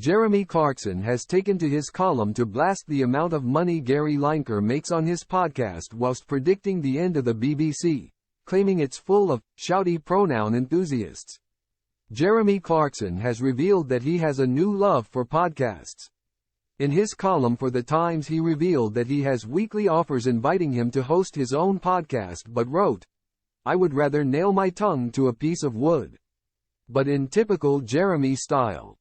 Jeremy Clarkson has taken to his column to blast the amount of money Gary Lineker makes on his podcast whilst predicting the end of the BBC, claiming it's full of shouty pronoun enthusiasts. Jeremy Clarkson has revealed that he has a new love for podcasts. In his column for The Times, he revealed that he has weekly offers inviting him to host his own podcast, but wrote, "I would rather nail my tongue to a piece of wood." But in typical Jeremy style,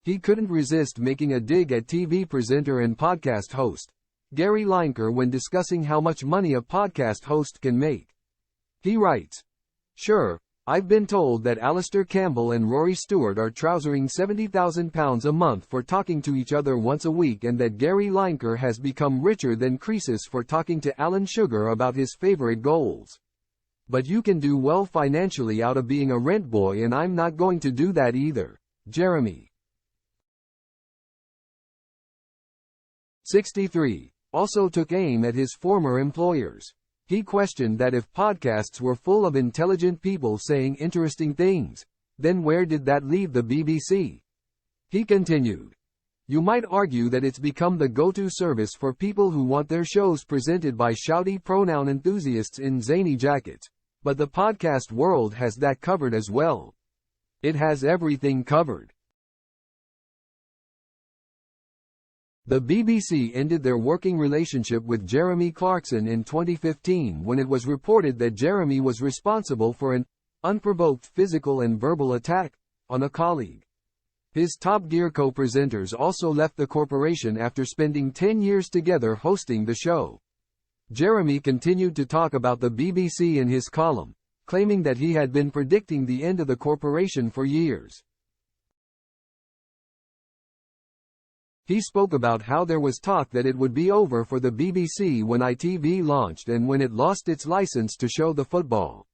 he couldn't resist making a dig at TV presenter and podcast host Gary Lineker when discussing how much money a podcast host can make. He writes, "Sure, I've been told that Alistair Campbell and Rory Stewart are trousering £70,000 a month for talking to each other once a week, and that Gary Lineker has become richer than Croesus for talking to Alan Sugar about his favorite goals. But you can do well financially out of being a rent boy, and I'm not going to do that either." Jeremy, 63, also took aim at his former employers. He questioned that if podcasts were full of intelligent people saying interesting things, then where did that leave the BBC? He continued, "You might argue that it's become the go-to service for people who want their shows presented by shouty pronoun enthusiasts in zany jackets, but the podcast world has that covered as well. It has everything covered." The BBC ended their working relationship with Jeremy Clarkson in 2015 when it was reported that Jeremy was responsible for an unprovoked physical and verbal attack on a colleague. His Top Gear co-presenters also left the corporation after spending 10 years together hosting the show. Jeremy continued to talk about the BBC in his column, claiming that he had been predicting the end of the corporation for years. He spoke about how there was talk that it would be over for the BBC when ITV launched and when it lost its license to show the football.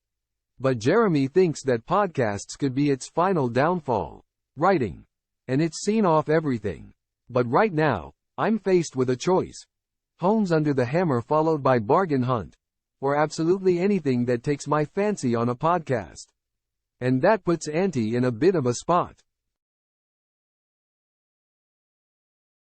But Jeremy thinks that podcasts could be its final downfall, writing, "And it's seen off everything. But right now, I'm faced with a choice. Homes Under the Hammer followed by Bargain Hunt, or absolutely anything that takes my fancy on a podcast. And that puts Auntie in a bit of a spot."